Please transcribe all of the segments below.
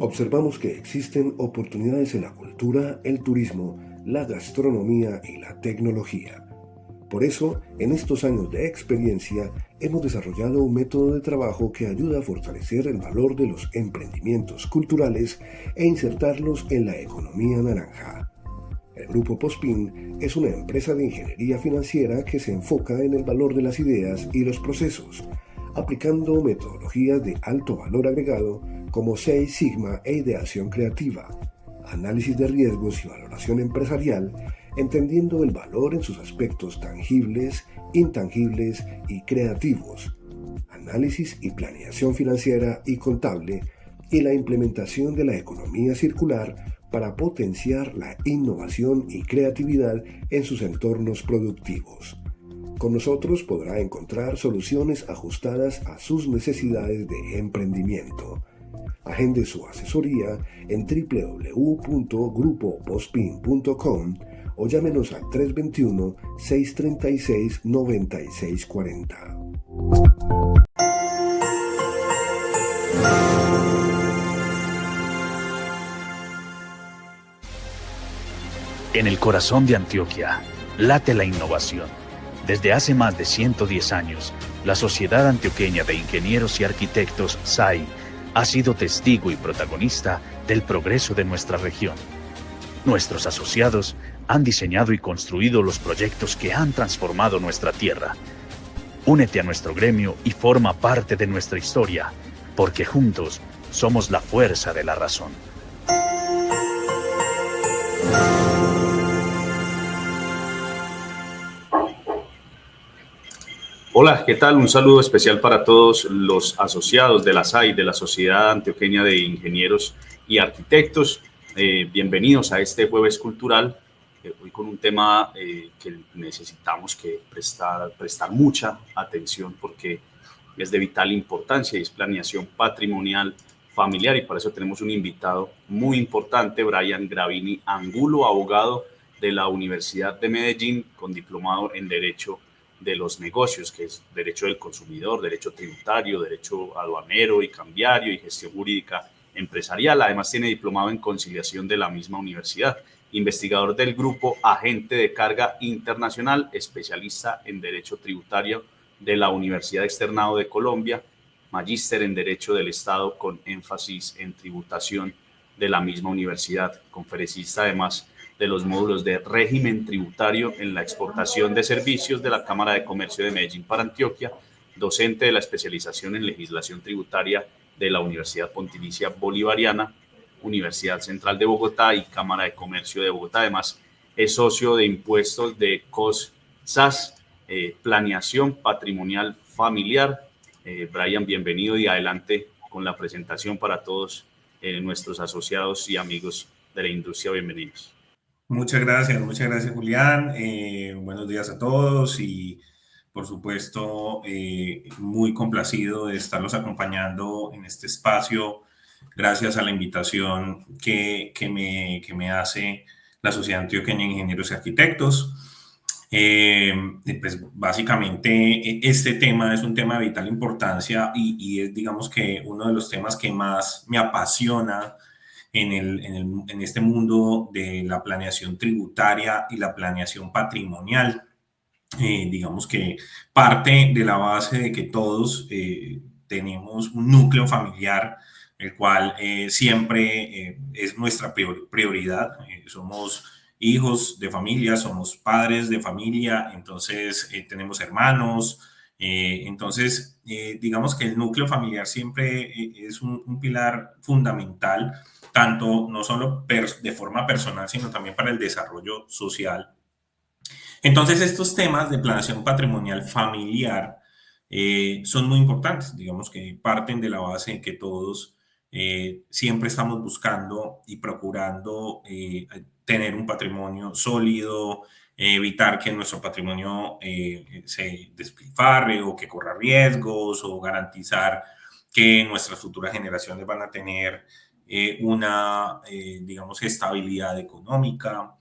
Observamos que existen oportunidades en la cultura, el turismo, la gastronomía y la tecnología. Por eso, en estos años de experiencia, hemos desarrollado un método de trabajo que ayuda a fortalecer el valor de los emprendimientos culturales e insertarlos en la economía naranja. El Grupo Pospin es una empresa de ingeniería financiera que se enfoca en el valor de las ideas y los procesos, aplicando metodologías de alto valor agregado como Seis Sigma e ideación creativa, análisis de riesgos y valoración empresarial, entendiendo el valor en sus aspectos tangibles, intangibles y creativos, análisis y planeación financiera y contable, y la implementación de la economía circular para potenciar la innovación y creatividad en sus entornos productivos. Con nosotros podrá encontrar soluciones ajustadas a sus necesidades de emprendimiento. Agende su asesoría en www.grupopospin.com o llámenos al 321-636-9640. En el corazón de Antioquia late la innovación. Desde hace más de 110 años, la Sociedad Antioqueña de Ingenieros y Arquitectos, SAI, ha sido testigo y protagonista del progreso de nuestra región. Nuestros asociados han diseñado y construido los proyectos que han transformado nuestra tierra. Únete a nuestro gremio y forma parte de nuestra historia, porque juntos somos la fuerza de la razón. Hola, ¿qué tal? Un saludo especial para todos los asociados de la SAI, de la Sociedad Antioqueña de Ingenieros y Arquitectos. Bienvenidos a este Jueves Cultural, hoy con un tema que necesitamos que prestar mucha atención porque es de vital importancia y es planeación patrimonial familiar, y para eso tenemos un invitado muy importante, Brian Gravini Angulo, abogado de la Universidad de Medellín con diplomado en Derecho de los Negocios, que es Derecho del Consumidor, Derecho Tributario, Derecho Aduanero y Cambiario y Gestión Jurídica Empresarial. Además tiene diplomado en Conciliación de la misma universidad, investigador del Grupo Agente de Carga Internacional, especialista en Derecho Tributario de la Universidad Externado de Colombia, magíster en Derecho del Estado con énfasis en tributación de la misma universidad, conferencista además de los módulos de régimen tributario en la exportación de servicios de la Cámara de Comercio de Medellín para Antioquia, docente de la especialización en legislación tributaria de la Universidad Pontificia Bolivariana, Universidad Central de Bogotá y Cámara de Comercio de Bogotá. Además, es socio de impuestos de COS-SAS, planeación patrimonial familiar. Brian, bienvenido y adelante con la presentación para todos nuestros asociados y amigos de la industria. Bienvenidos. Muchas gracias Julián. Buenos días a todos y por supuesto muy complacido de estarlos acompañando en este espacio. Gracias a la invitación que me hace la Sociedad Antioqueña de Ingenieros y Arquitectos. Pues básicamente este tema es un tema de vital importancia y es, digamos, que uno de los temas que más me apasiona en este mundo de la planeación tributaria y la planeación patrimonial. Digamos que parte de la base de que todos tenemos un núcleo familiar, el cual siempre es nuestra prioridad. Somos hijos de familia, somos padres de familia, entonces tenemos hermanos. Entonces, digamos que el núcleo familiar siempre es un pilar fundamental, tanto no solo de forma personal, sino también para el desarrollo social. Entonces, estos temas de planeación patrimonial familiar son muy importantes, digamos que parten de la base de que todos siempre estamos buscando y procurando tener un patrimonio sólido, evitar que nuestro patrimonio se despilfarre o que corra riesgos, o garantizar que nuestras futuras generaciones van a tener digamos, estabilidad económica.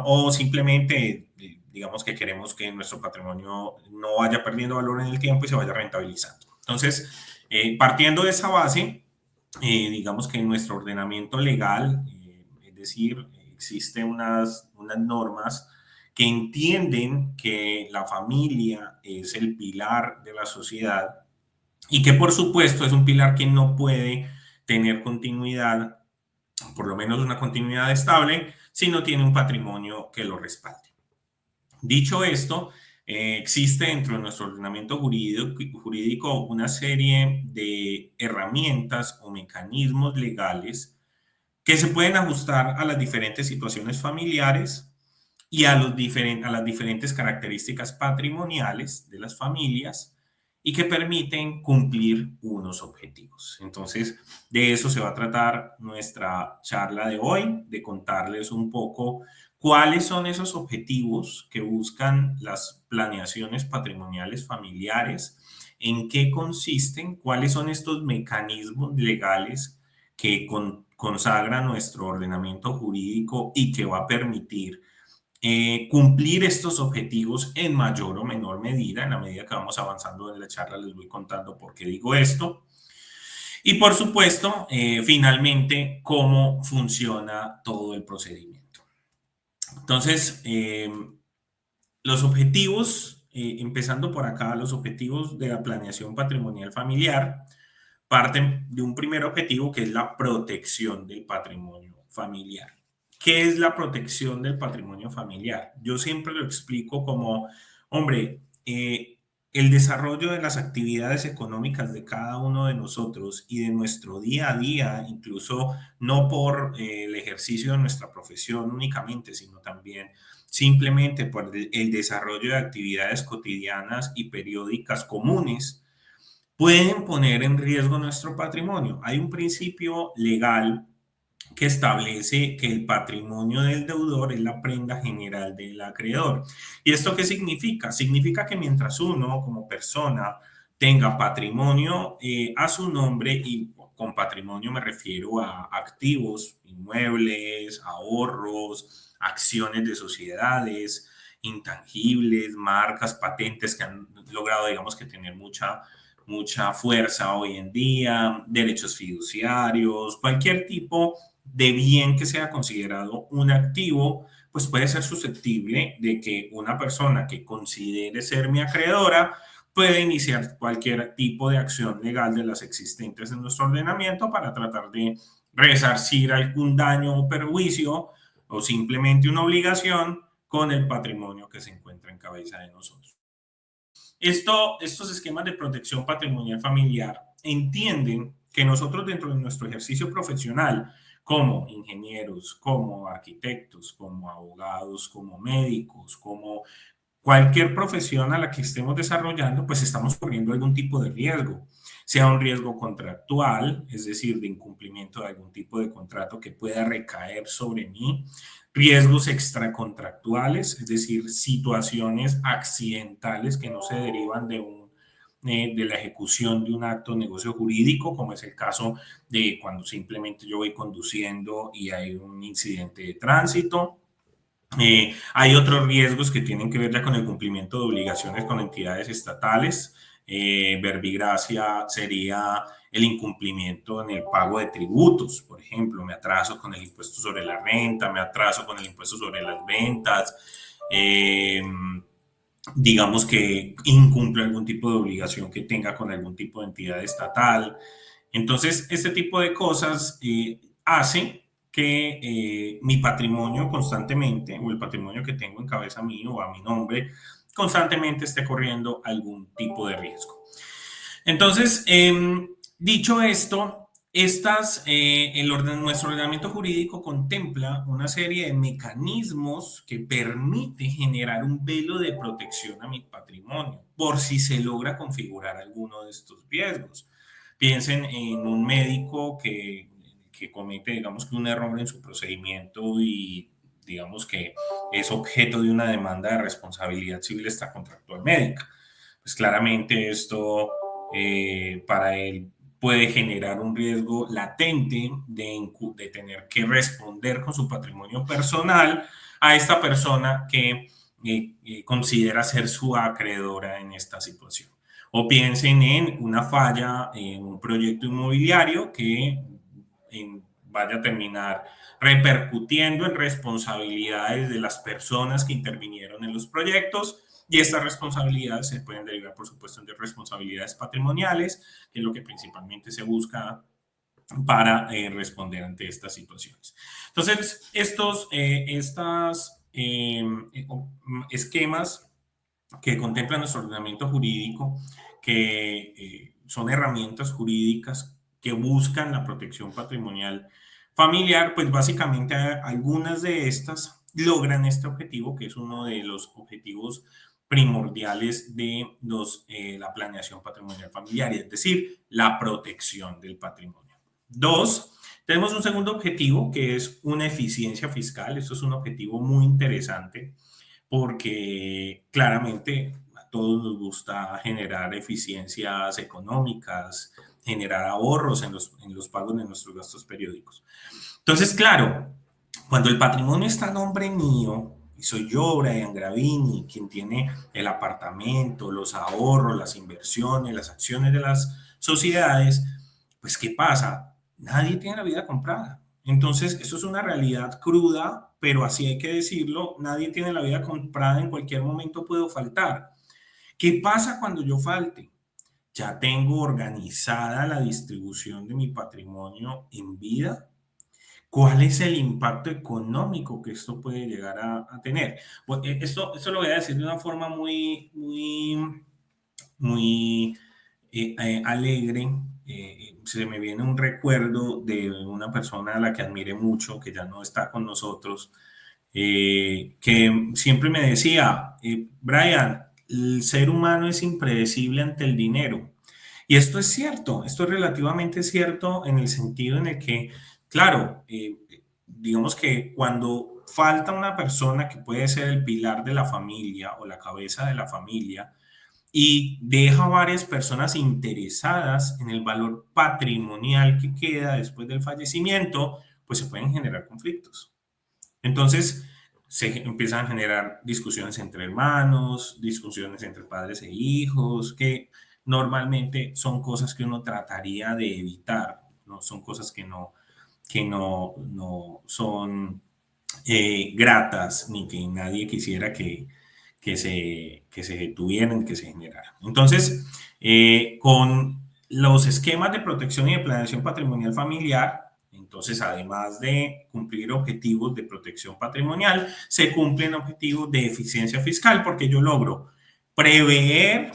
O simplemente, digamos que queremos que nuestro patrimonio no vaya perdiendo valor en el tiempo y se vaya rentabilizando. Entonces, partiendo de esa base, digamos que en nuestro ordenamiento legal, es decir, existen unas normas que entienden que la familia es el pilar de la sociedad y que por supuesto es un pilar que no puede tener continuidad, por lo menos una continuidad estable, si no tiene un patrimonio que lo respalde. Dicho esto, existe dentro de nuestro ordenamiento jurídico una serie de herramientas o mecanismos legales que se pueden ajustar a las diferentes situaciones familiares y a las diferentes características patrimoniales de las familias y que permiten cumplir unos objetivos. Entonces, de eso se va a tratar nuestra charla de hoy, de contarles un poco cuáles son esos objetivos que buscan las planeaciones patrimoniales familiares, en qué consisten, cuáles son estos mecanismos legales que consagra nuestro ordenamiento jurídico y que va a permitir cumplir estos objetivos en mayor o menor medida. En la medida que vamos avanzando en la charla les voy contando por qué digo esto. Y por supuesto, finalmente, cómo funciona todo el procedimiento. Entonces, los objetivos, empezando por acá, los objetivos de la planeación patrimonial familiar parten de un primer objetivo que es la protección del patrimonio familiar. ¿Qué es la protección del patrimonio familiar? Yo siempre lo explico como, hombre, el desarrollo de las actividades económicas de cada uno de nosotros y de nuestro día a día, incluso no por el ejercicio de nuestra profesión únicamente, sino también simplemente por el desarrollo de actividades cotidianas y periódicas comunes, pueden poner en riesgo nuestro patrimonio. Hay un principio legal que establece que el patrimonio del deudor es la prenda general del acreedor. ¿Y esto qué significa? Significa que mientras uno como persona tenga patrimonio a su nombre, y con patrimonio me refiero a activos, inmuebles, ahorros, acciones de sociedades, intangibles, marcas, patentes que han logrado, digamos, que tener mucha fuerza hoy en día, derechos fiduciarios, cualquier tipo de bien que sea considerado un activo, pues puede ser susceptible de que una persona que considere ser mi acreedora puede iniciar cualquier tipo de acción legal de las existentes en nuestro ordenamiento para tratar de resarcir algún daño o perjuicio o simplemente una obligación con el patrimonio que se encuentra en cabeza de nosotros. Estos esquemas de protección patrimonial familiar entienden que nosotros dentro de nuestro ejercicio profesional, como ingenieros, como arquitectos, como abogados, como médicos, como cualquier profesión a la que estemos desarrollando, pues estamos corriendo algún tipo de riesgo, sea un riesgo contractual, es decir, de incumplimiento de algún tipo de contrato que pueda recaer sobre mí, riesgos extracontractuales, es decir, situaciones accidentales que no se derivan de la ejecución de un acto de negocio jurídico, como es el caso de cuando simplemente yo voy conduciendo y hay un incidente de tránsito. Hay otros riesgos que tienen que ver ya con el cumplimiento de obligaciones con entidades estatales. Verbigracia sería el incumplimiento en el pago de tributos. Por ejemplo, me atraso con el impuesto sobre la renta, me atraso con el impuesto sobre las ventas. Digamos que incumple algún tipo de obligación que tenga con algún tipo de entidad estatal. Entonces, este tipo de cosas hace que mi patrimonio constantemente, o el patrimonio que tengo en cabeza mío o a mi nombre, constantemente esté corriendo algún tipo de riesgo. Entonces, dicho esto, nuestro ordenamiento jurídico contempla una serie de mecanismos que permite generar un velo de protección a mi patrimonio, por si se logra configurar alguno de estos riesgos. Piensen en un médico que comete, digamos, que un error en su procedimiento y digamos que es objeto de una demanda de responsabilidad civil extracontractual médica. Pues claramente esto para él puede generar un riesgo latente de tener que responder con su patrimonio personal a esta persona que considera ser su acreedora en esta situación. O piensen en una falla en un proyecto inmobiliario que vaya a terminar repercutiendo en responsabilidades de las personas que intervinieron en los proyectos, y estas responsabilidades se pueden derivar, por supuesto, de responsabilidades patrimoniales, que es lo que principalmente se busca para responder ante estas situaciones. Entonces, estos esquemas que contemplan nuestro ordenamiento jurídico, que son herramientas jurídicas que buscan la protección patrimonial familiar, pues básicamente algunas de estas logran este objetivo, que es uno de los objetivos primordiales de la planeación patrimonial familiar, es decir, la protección del patrimonio. Dos, tenemos un segundo objetivo que es una eficiencia fiscal. Esto es un objetivo muy interesante porque claramente a todos nos gusta generar eficiencias económicas, generar ahorros en los pagos de nuestros gastos periódicos. Entonces, claro, cuando el patrimonio está a nombre mío, y soy yo, Brian Gravini, quien tiene el apartamento, los ahorros, las inversiones, las acciones de las sociedades, pues ¿qué pasa? Nadie tiene la vida comprada. Entonces, eso es una realidad cruda, pero así hay que decirlo, nadie tiene la vida comprada, en cualquier momento puedo faltar. ¿Qué pasa cuando yo falte? Ya tengo organizada la distribución de mi patrimonio en vida. ¿Cuál es el impacto económico que esto puede llegar a tener? Pues, esto lo voy a decir de una forma muy alegre. Se me viene un recuerdo de una persona a la que admiré mucho, que ya no está con nosotros, que siempre me decía, Brian, el ser humano es impredecible ante el dinero. Y esto es cierto, esto es relativamente cierto en el sentido en el que, claro, digamos que cuando falta una persona que puede ser el pilar de la familia o la cabeza de la familia, y deja varias personas interesadas en el valor patrimonial que queda después del fallecimiento, pues se pueden generar conflictos. Entonces, se empiezan a generar discusiones entre hermanos, discusiones entre padres e hijos, que normalmente son cosas que uno trataría de evitar, ¿no? Son cosas que no son gratas, ni que nadie quisiera que se tuvieran, que se generaran. Entonces, con los esquemas de protección y de planeación patrimonial familiar, entonces, además de cumplir objetivos de protección patrimonial, se cumplen objetivos de eficiencia fiscal, porque yo logro prever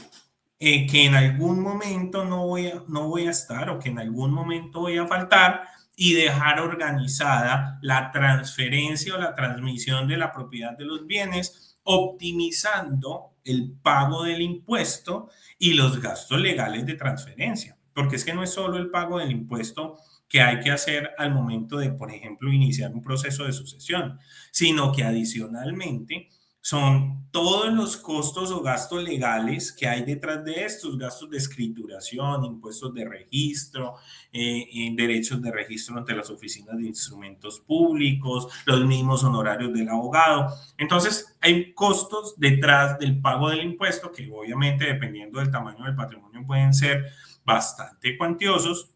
que en algún momento no voy a estar, o que en algún momento voy a faltar, y dejar organizada la transferencia o la transmisión de la propiedad de los bienes, optimizando el pago del impuesto y los gastos legales de transferencia. Porque es que no es solo el pago del impuesto que hay que hacer al momento de, por ejemplo, iniciar un proceso de sucesión, sino que adicionalmente son todos los costos o gastos legales que hay detrás de estos, gastos de escrituración, impuestos de registro, derechos de registro ante las oficinas de instrumentos públicos, los mismos honorarios del abogado. Entonces, hay costos detrás del pago del impuesto que obviamente, dependiendo del tamaño del patrimonio, pueden ser bastante cuantiosos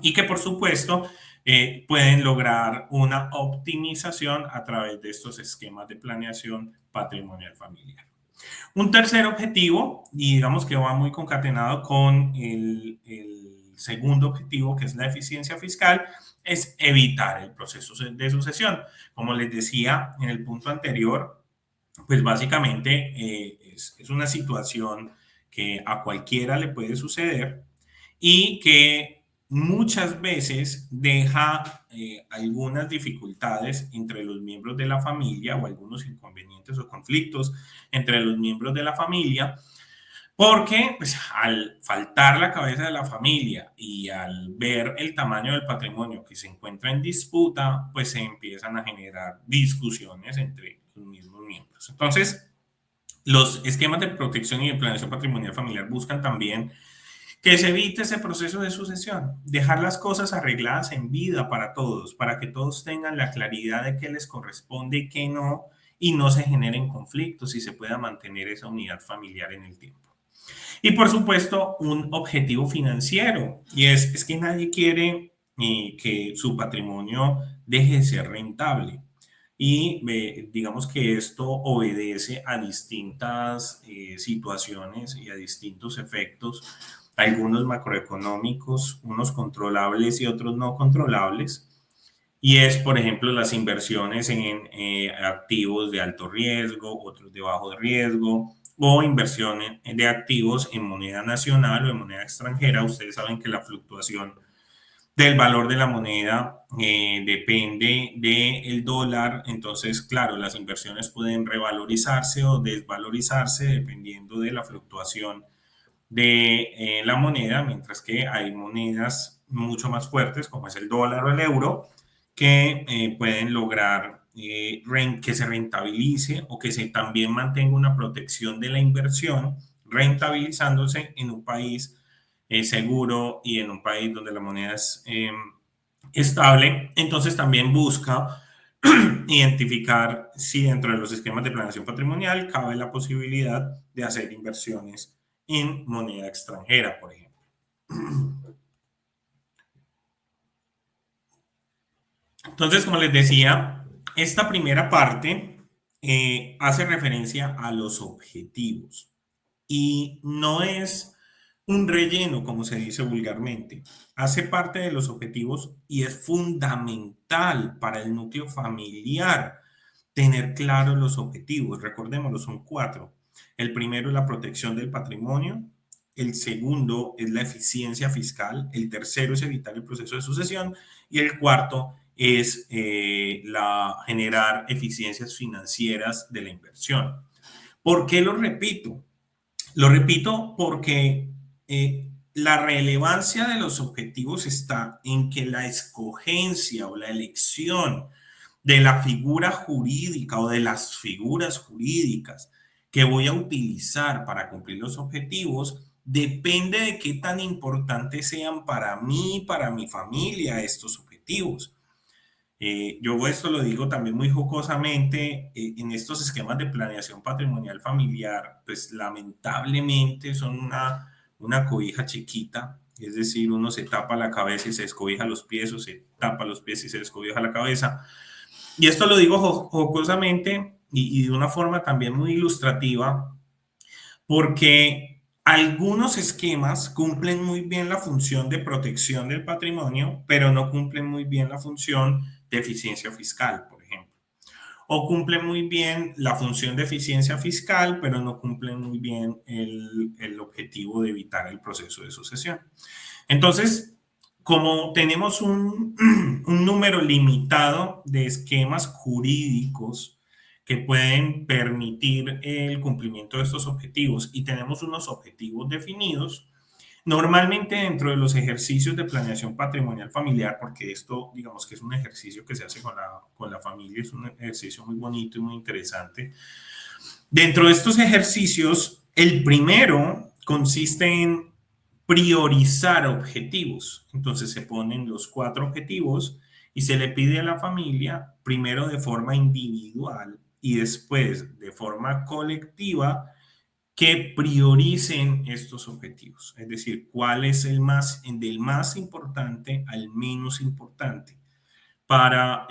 y que, por supuesto, pueden lograr una optimización a través de estos esquemas de planeación patrimonial familiar. Un tercer objetivo, y digamos que va muy concatenado con el segundo objetivo, que es la eficiencia fiscal, es evitar el proceso de sucesión. Como les decía en el punto anterior, pues básicamente es una situación que a cualquiera le puede suceder y que muchas veces deja algunas dificultades entre los miembros de la familia, o algunos inconvenientes o conflictos entre los miembros de la familia, porque pues, al faltar la cabeza de la familia y al ver el tamaño del patrimonio que se encuentra en disputa, pues se empiezan a generar discusiones entre los mismos miembros. Entonces, los esquemas de protección y de planeación patrimonial familiar buscan también que se evite ese proceso de sucesión, dejar las cosas arregladas en vida para todos, para que todos tengan la claridad de qué les corresponde y qué no, y no se generen conflictos y se pueda mantener esa unidad familiar en el tiempo. Y por supuesto, un objetivo financiero, y es que nadie quiere que su patrimonio deje de ser rentable. Y digamos que esto obedece a distintas situaciones y a distintos efectos, algunos macroeconómicos, unos controlables y otros no controlables. Y es, por ejemplo, las inversiones en activos de alto riesgo, otros de bajo riesgo, o inversiones de activos en moneda nacional o en moneda extranjera. Ustedes saben que la fluctuación del valor de la moneda depende del dólar. Entonces, claro, las inversiones pueden revalorizarse o desvalorizarse dependiendo de la fluctuación de la moneda, mientras que hay monedas mucho más fuertes, como es el dólar o el euro, que pueden lograr que se rentabilice o que se también mantenga una protección de la inversión, rentabilizándose en un país seguro y en un país donde la moneda es estable. Entonces también busca identificar si dentro de los esquemas de planeación patrimonial cabe la posibilidad de hacer inversiones en moneda extranjera, por ejemplo. Entonces, como les decía, esta primera parte hace referencia a los objetivos y no es un relleno, como se dice vulgarmente. Hace parte de los objetivos y es fundamental para el núcleo familiar tener claros los objetivos. Recordémoslo, son 4. El primero es la protección del patrimonio. El segundo es la eficiencia fiscal. El tercero es evitar el proceso de sucesión. Y el cuarto es generar eficiencias financieras de la inversión. ¿Por qué lo repito? Lo repito porque la relevancia de los objetivos está en que la escogencia o la elección de la figura jurídica o de las figuras jurídicas que voy a utilizar para cumplir los objetivos depende de qué tan importantes sean para mí, para mi familia, estos objetivos. Yo esto lo digo también muy jocosamente, en estos esquemas de planeación patrimonial familiar, pues lamentablemente son una cobija chiquita, es decir, uno se tapa la cabeza y se descobija los pies, o se tapa los pies y se descobija la cabeza. Y esto lo digo jocosamente y de una forma también muy ilustrativa, porque algunos esquemas cumplen muy bien la función de protección del patrimonio, pero no cumplen muy bien la función de eficiencia fiscal, por ejemplo. O cumplen muy bien la función de eficiencia fiscal, pero no cumplen muy bien el objetivo de evitar el proceso de sucesión. Entonces, como tenemos un número limitado de esquemas jurídicos que pueden permitir el cumplimiento de estos objetivos y tenemos unos objetivos definidos, normalmente dentro de los ejercicios de planeación patrimonial familiar, porque esto digamos que es un ejercicio que se hace con la familia, es un ejercicio muy bonito y muy interesante. Dentro de estos ejercicios, el primero consiste en priorizar objetivos. Entonces se ponen los 4 objetivos y se le pide a la familia, primero de forma individual y después de forma colectiva, que prioricen estos objetivos. Es decir, cuál es del más importante al menos importante para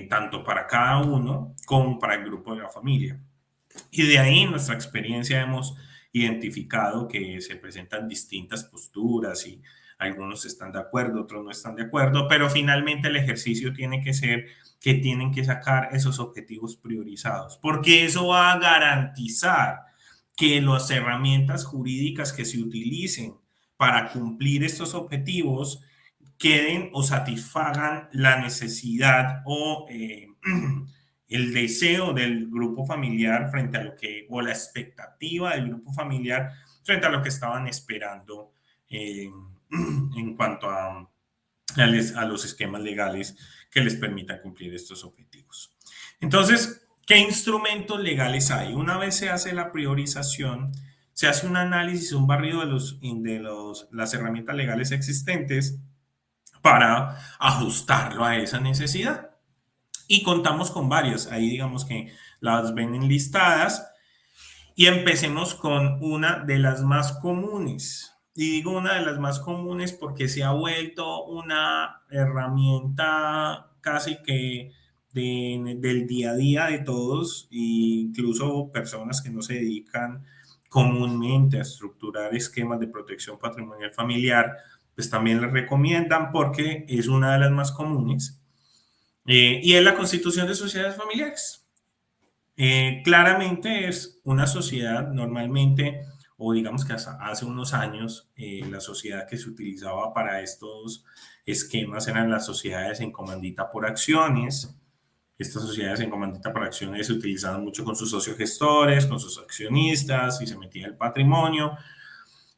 tanto para cada uno como para el grupo de la familia. Y de ahí en nuestra experiencia hemos identificado que se presentan distintas posturas y algunos están de acuerdo, otros no están de acuerdo, pero finalmente el ejercicio tiene que ser que tienen que sacar esos objetivos priorizados, porque eso va a garantizar que las herramientas jurídicas que se utilicen para cumplir estos objetivos queden o satisfagan la necesidad o el deseo del grupo familiar frente a lo que, o la expectativa del grupo familiar frente a lo que estaban esperando en cuanto a los esquemas legales que les permitan cumplir estos objetivos. Entonces, ¿qué instrumentos legales hay? Una vez se hace la priorización, se hace un análisis, un barrido de las herramientas legales existentes para ajustarlo a esa necesidad. Y contamos con varias, ahí digamos que las ven enlistadas y empecemos con una de las más comunes Y digo una de las más comunes porque se ha vuelto una herramienta casi que del día a día de todos, e incluso personas que no se dedican comúnmente a estructurar esquemas de protección patrimonial familiar, pues también la recomiendan porque es una de las más comunes. Y es la constitución de sociedades familiares. Claramente es una sociedad normalmente, o digamos que hace unos años, la sociedad que se utilizaba para estos esquemas eran las sociedades en comandita por acciones. Estas sociedades en comandita por acciones se utilizaban mucho con sus socios gestores, con sus accionistas, y se metía el patrimonio,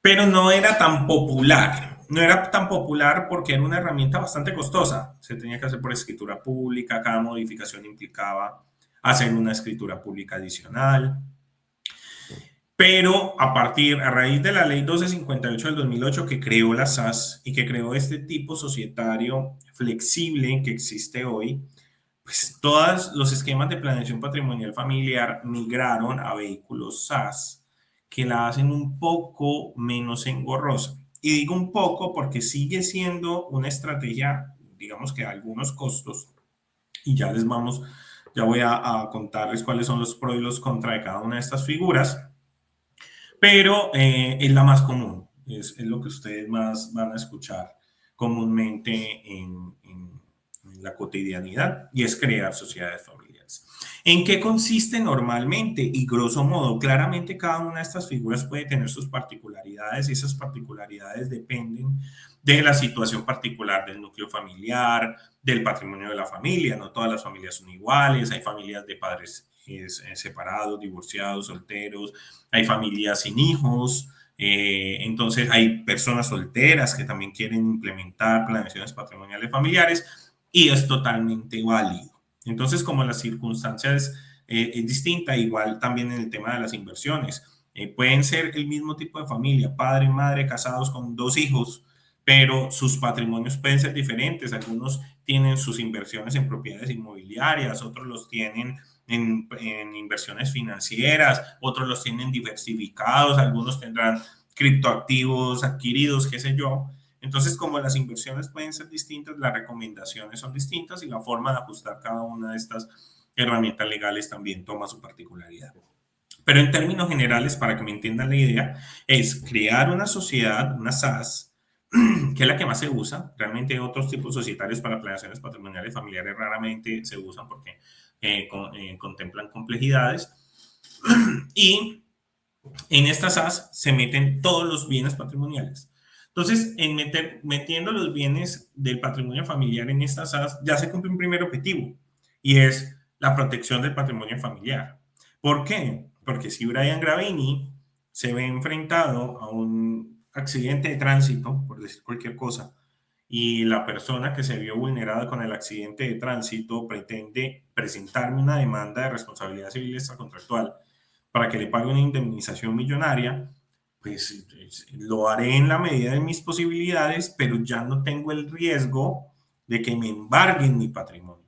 pero no era tan popular. No era tan popular porque era una herramienta bastante costosa. Se tenía que hacer por escritura pública, cada modificación implicaba hacer una escritura pública adicional. Pero a raíz de la ley 1258 del 2008 que creó la SAS y que creó este tipo societario flexible que existe hoy, pues todos los esquemas de planeación patrimonial familiar migraron a vehículos SAS que la hacen un poco menos engorrosa. Y digo un poco porque sigue siendo una estrategia, digamos que a algunos costos, y ya voy a contarles cuáles son los pros y los contras de cada una de estas figuras, pero es la más común, es lo que ustedes más van a escuchar comúnmente en la cotidianidad, y es crear sociedades familiares. ¿En qué consiste normalmente? Y grosso modo, claramente cada una de estas figuras puede tener sus particularidades, y esas particularidades dependen de la situación particular del núcleo familiar, del patrimonio de la familia. No todas las familias son iguales, hay familias de padres separados, divorciados, solteros, hay familias sin hijos, entonces hay personas solteras que también quieren implementar planeaciones patrimoniales familiares, y es totalmente válido. Entonces, como las circunstancias es distinta, igual también en el tema de las inversiones. Pueden ser el mismo tipo de familia, padre, madre, casados con 2 hijos, pero sus patrimonios pueden ser diferentes. Algunos tienen sus inversiones en propiedades inmobiliarias, otros los tienen en inversiones financieras, otros los tienen diversificados, algunos tendrán criptoactivos adquiridos, qué sé yo. Entonces, como las inversiones pueden ser distintas, las recomendaciones son distintas, y la forma de ajustar cada una de estas herramientas legales también toma su particularidad. Pero en términos generales, para que me entiendan la idea, es crear una sociedad, una SAS, que es la que más se usa. Realmente otros tipos societarios para planeaciones patrimoniales familiares raramente se usan porque contemplan complejidades. Y en estas SAS se meten todos los bienes patrimoniales. Entonces, metiendo los bienes del patrimonio familiar en estas SAS, ya se cumple un primer objetivo, y es la protección del patrimonio familiar. ¿Por qué? Porque si Brian Gravini se ve enfrentado a un accidente de tránsito, por decir cualquier cosa, y la persona que se vio vulnerada con el accidente de tránsito pretende presentarme una demanda de responsabilidad civil extracontractual para que le pague una indemnización millonaria, pues lo haré en la medida de mis posibilidades, pero ya no tengo el riesgo de que me embarguen mi patrimonio,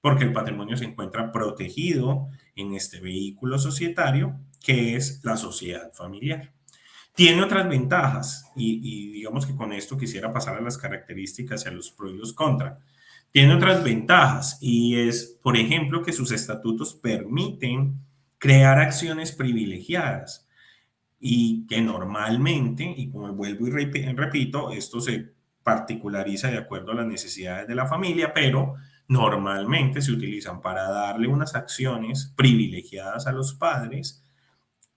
porque el patrimonio se encuentra protegido en este vehículo societario que es la sociedad familiar. Tiene otras ventajas, y digamos que con esto quisiera pasar a las características y a los pros y los contras. Tiene otras ventajas, y es, por ejemplo, que sus estatutos permiten crear acciones privilegiadas, y que normalmente, y como vuelvo y repito, esto se particulariza de acuerdo a las necesidades de la familia, pero normalmente se utilizan para darle unas acciones privilegiadas a los padres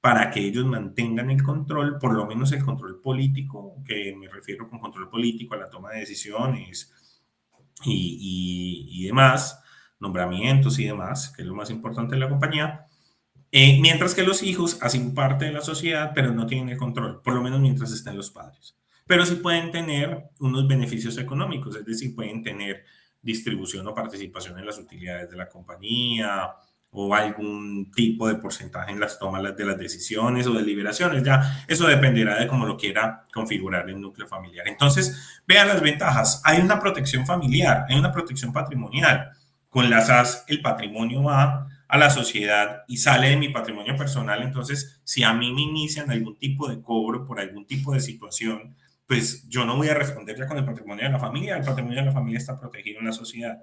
para que ellos mantengan el control, por lo menos el control político, que me refiero con control político a la toma de decisiones y demás, nombramientos y demás, que es lo más importante de la compañía, mientras que los hijos hacen parte de la sociedad, pero no tienen el control, por lo menos mientras estén los padres. Pero sí pueden tener unos beneficios económicos, es decir, pueden tener distribución o participación en las utilidades de la compañía, o algún tipo de porcentaje en las tomas de las decisiones o deliberaciones. Ya eso dependerá de cómo lo quiera configurar el núcleo familiar. Entonces, vean las ventajas. Hay una protección familiar, hay una protección patrimonial. Con las SAS el patrimonio va a la sociedad y sale de mi patrimonio personal, entonces si a mí me inician algún tipo de cobro por algún tipo de situación, pues yo no voy a responder ya con el patrimonio de la familia. El patrimonio de la familia está protegido en la sociedad.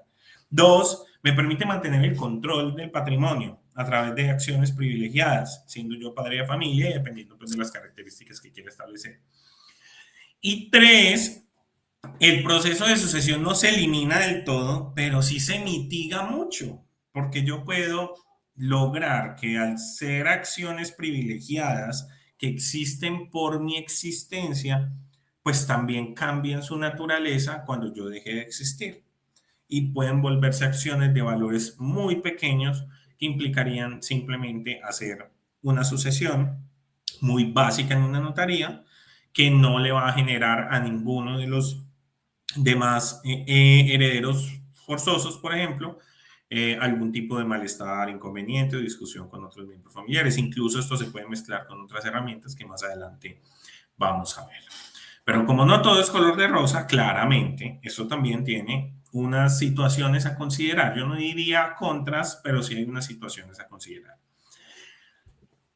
Dos, me permite mantener el control del patrimonio a través de acciones privilegiadas, siendo yo padre de familia y dependiendo pues, de las características que quiera establecer. Y tres, el proceso de sucesión no se elimina del todo, pero sí se mitiga mucho, porque yo puedo lograr que al ser acciones privilegiadas que existen por mi existencia, pues también cambien su naturaleza cuando yo deje de existir y pueden volverse acciones de valores muy pequeños que implicarían simplemente hacer una sucesión muy básica en una notaría que no le va a generar a ninguno de los demás herederos forzosos, por ejemplo, algún tipo de malestar, inconveniente o discusión con otros miembros familiares. Incluso esto se puede mezclar con otras herramientas que más adelante vamos a ver. Pero como no todo es color de rosa, claramente esto también tiene unas situaciones a considerar. Yo no diría contras, pero sí hay unas situaciones a considerar.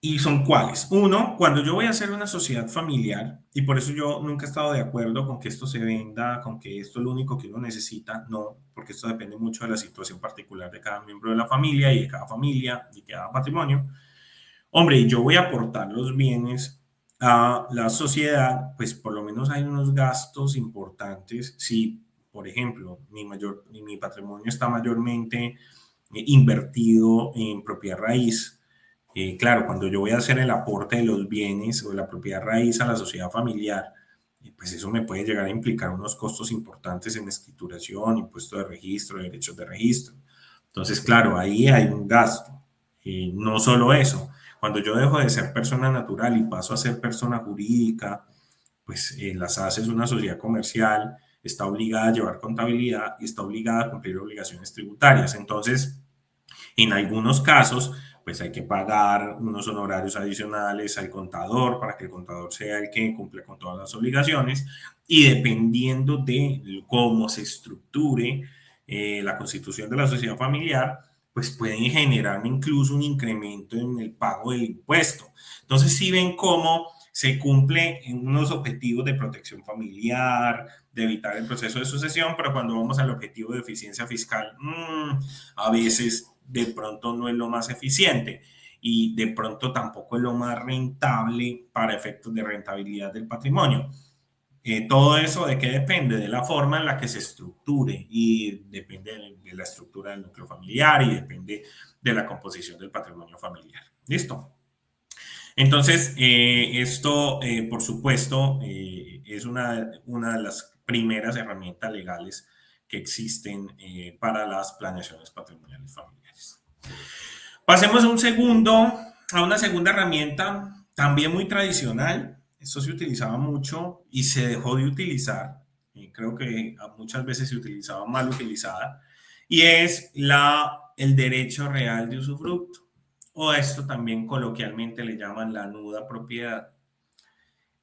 ¿Y son cuáles? Uno, cuando yo voy a hacer una sociedad familiar, y por eso yo nunca he estado de acuerdo con que esto se venda, con que esto es lo único que uno necesita, no, porque esto depende mucho de la situación particular de cada miembro de la familia y de cada patrimonio. Hombre, yo voy a aportar los bienes a la sociedad, pues por lo menos hay unos gastos importantes. Si, por ejemplo, mi patrimonio está mayormente invertido en propiedad raíz, claro, cuando yo voy a hacer el aporte de los bienes o de la propiedad raíz a la sociedad familiar, pues eso me puede llegar a implicar unos costos importantes en escrituración, impuesto de registro, derechos de registro. Entonces, claro, ahí hay un gasto. No solo eso, cuando yo dejo de ser persona natural y paso a ser persona jurídica, pues la SAS es una sociedad comercial, está obligada a llevar contabilidad y está obligada a cumplir obligaciones tributarias. Entonces, en algunos casos, pues hay que pagar unos honorarios adicionales al contador para que el contador sea el que cumpla con todas las obligaciones y dependiendo de cómo se estructure la constitución de la sociedad familiar, pues pueden generarme incluso un incremento en el pago del impuesto. Entonces, si ven cómo se cumple en unos objetivos de protección familiar, de evitar el proceso de sucesión, pero cuando vamos al objetivo de eficiencia fiscal, a veces de pronto no es lo más eficiente y de pronto tampoco es lo más rentable para efectos de rentabilidad del patrimonio. Todo eso de qué depende de la forma en la que se estructure y depende de la estructura del núcleo familiar y depende de la composición del patrimonio familiar. ¿Listo? Entonces, esto, por supuesto, es una de las primeras herramientas legales que existen para las planeaciones patrimoniales familiares. Pasemos a una segunda herramienta, también muy tradicional. Esto se utilizaba mucho y se dejó de utilizar. Creo que muchas veces se utilizaba mal utilizada. Y es el derecho real de usufructo. O esto también coloquialmente le llaman la nuda propiedad.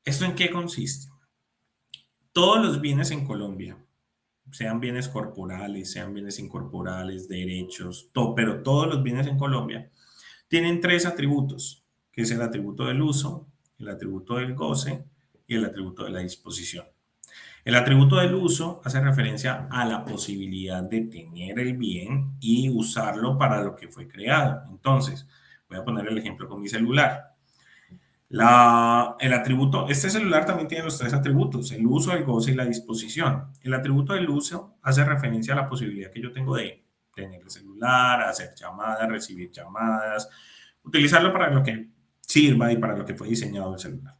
¿Esto en qué consiste? Todos los bienes en Colombia, sean bienes corporales, sean bienes incorporales, derechos, pero todos los bienes en Colombia tienen tres atributos, que es el atributo del uso, el atributo del goce y el atributo de la disposición. El atributo del uso hace referencia a la posibilidad de tener el bien y usarlo para lo que fue creado. Entonces, voy a poner el ejemplo con mi celular. Este celular también tiene los tres atributos, el uso, el goce y la disposición. El atributo del uso hace referencia a la posibilidad que yo tengo de tener el celular, hacer llamadas, recibir llamadas, utilizarlo para lo que sirva y para lo que fue diseñado el celular.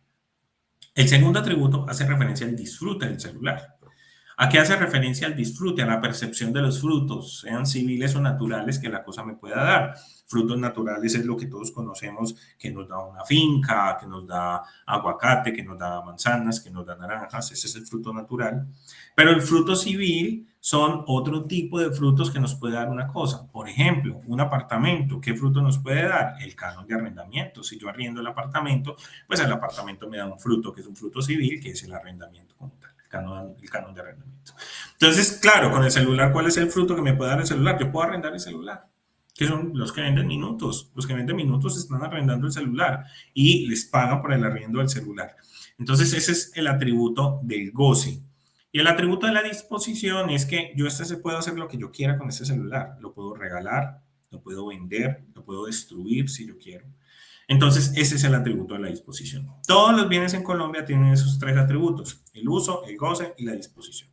El segundo atributo hace referencia al disfrute del celular. ¿A qué hace referencia el disfrute? A la percepción de los frutos, sean civiles o naturales, que la cosa me pueda dar. Frutos naturales es lo que todos conocemos, que nos da una finca, que nos da aguacate, que nos da manzanas, que nos da naranjas. Ese es el fruto natural. Pero el fruto civil son otro tipo de frutos que nos puede dar una cosa. Por ejemplo, un apartamento, ¿qué fruto nos puede dar? El canon de arrendamiento. Si yo arriendo el apartamento, pues el apartamento me da un fruto, que es un fruto civil, que es el arrendamiento como tal. El canon de arrendamiento. Entonces, claro, con el celular, ¿cuál es el fruto que me puede dar el celular? Yo puedo arrendar el celular. que son los que venden minutos. Los que venden minutos están arrendando el celular y les pagan por el arriendo del celular. Entonces, ese es el atributo del goce. Y el atributo de la disposición es que yo se puedo hacer lo que yo quiera con ese celular. Lo puedo regalar, lo puedo vender, lo puedo destruir si yo quiero. Entonces, ese es el atributo de la disposición. Todos los bienes en Colombia tienen esos tres atributos: el uso, el goce y la disposición.